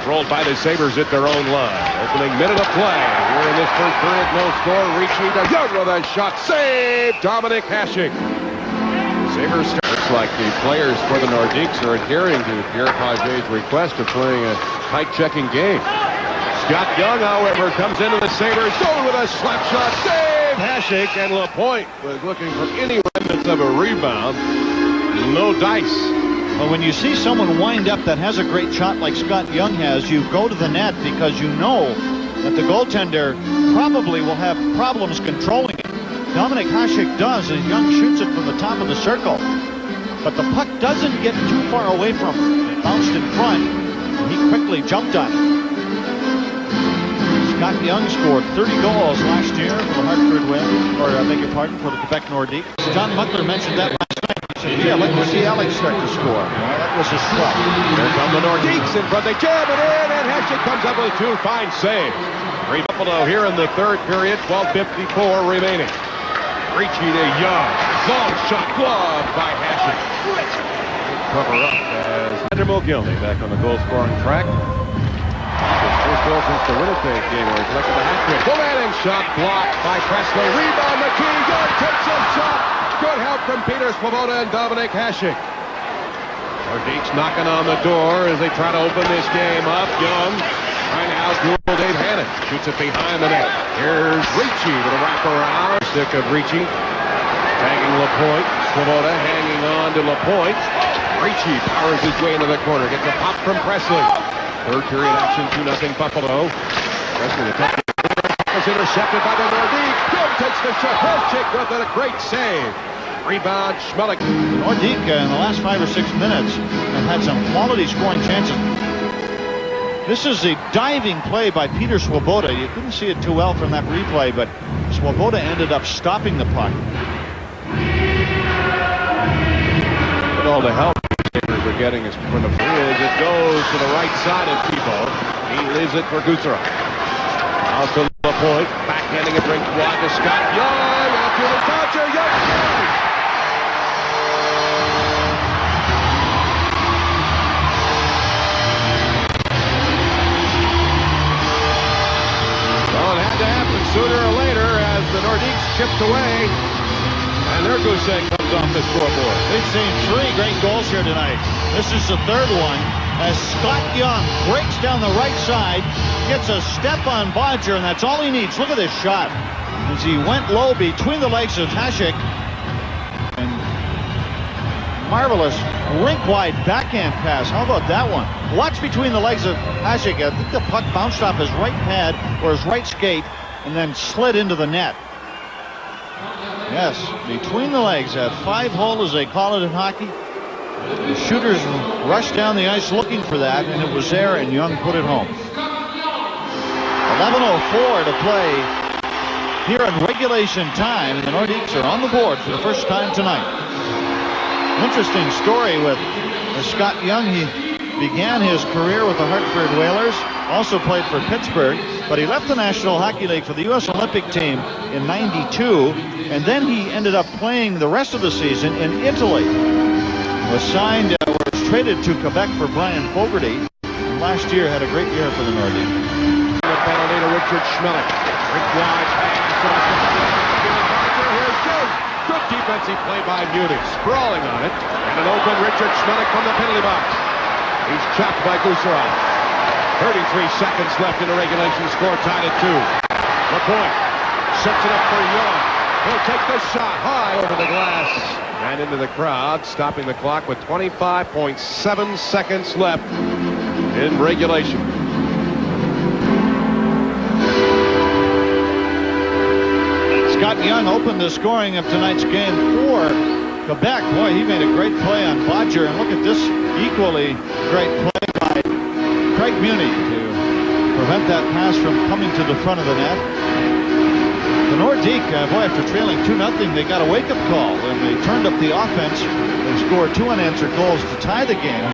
Controlled by the Sabres at their own line. Opening minute of play. Here in this first period, no score. Ricci to Young with a shot. Save! Dominic Hasek. Sabres looks like the players for the Nordiques are adhering to Pierre Paget's request of playing a tight checking game. Scott Young, however, comes into the Sabres zone with a slap shot. Save! Hasek, and Lapointe was looking for any remnants of a rebound. No dice. Well, when you see someone wind up that has a great shot like Scott Young has, you go to the net because you know that the goaltender probably will have problems controlling it. Dominic Hasek does as Young shoots it from the top of the circle. But the puck doesn't get too far away from him. It bounced in front, and he quickly jumped on it. Scott Young scored 30 goals last year for the Hartford Whalers, or I beg your pardon, for the Quebec Nordiques. John Muckler mentioned that last night. Yeah, I'd like to see Alex start to score. Well, that was his struck. Here come the Nordiques in front. They jam it in, and Hasek comes up with two fine saves. Buffalo here in the third period, 12:54 remaining. Ricci to Young. Long shot glove by Hasek. Cover up as Andrew Mogilny back on the goal-scoring track. His first goal since the Winnipeg game where he collected the hat-trick. Full-handing shot blocked by Presley. Rebound McKee. Young takes a shot. Good help from Peter Svoboda and Dominic Hasek. Nordiques knocking on the door as they try to open this game up. Young trying to outduel Dave Hannon. Shoots it behind the net. Here's Ricci with a wraparound. Stick of Ricci. Tagging Lapointe. Svoboda hanging on to Lapointe. Ricci powers his way into the corner. Gets a pop from Presley. Third period action, 2-0 Buffalo. Presley the top was intercepted by the Nordiques. Young takes the shot. Hasek with a great save. Rebound, Schmelik. The Nordiques in the last 5 or 6 minutes have had some quality scoring chances. This is a diving play by Peter Svoboda. You couldn't see it too well from that replay, but Svoboda ended up stopping the puck. But all the help the Sabres are getting is from the field. It goes to the right side of Thibault. He leaves it for Gutherov. Out to Lapointe. Backhanding it, brings wide to Scott Young. After the toucher, Young. To happen sooner or later as the Nordiques chipped away and their goose egg comes off the scoreboard. They've seen 3 great goals here tonight. This is the third one as Scott Young breaks down the right side, gets a step on Bodger, and that's all he needs. Look at this shot as he went low between the legs of Hasek, and marvelous rink-wide backhand pass. How about that one? Watch between the legs of Hasek. I think the puck bounced off his right pad or his right skate and then slid into the net. Yes, between the legs, that 5-hole as they call it in hockey. The shooters rushed down the ice looking for that, and it was there, and Young put it home. 11:04 to play here in regulation time, and the Nordiques are on the board for the first time tonight. Interesting story with Scott Young. He began his career with the Hartford Whalers, also played for Pittsburgh, but he left the National Hockey League for the U.S. Olympic team in '92, and then he ended up playing the rest of the season in Italy. Was signed, was traded to Quebec for Brian Fogarty. Last year had a great year for the Nordiques. The penalty to Richard Schmelik. Rink wide pass. Here's Young. Good defensive play by Munich. Sprawling on it. And an open Richard Schmelik from the penalty box. He's chopped by Gutherov. 33 seconds left in the regulation score, tied at 2. Lapointe sets it up for Young. He'll take the shot high over the glass and into the crowd, stopping the clock with 25.7 seconds left in regulation. Scott Young opened the scoring of tonight's game for Quebec. Boy, he made a great play on Bodger, and look at this equally great play by Craig Muni to prevent that pass from coming to the front of the net. The Nordiques, boy, after trailing 2-0, they got a wake-up call, and they turned up the offense. They scored 2 unanswered goals to tie the game.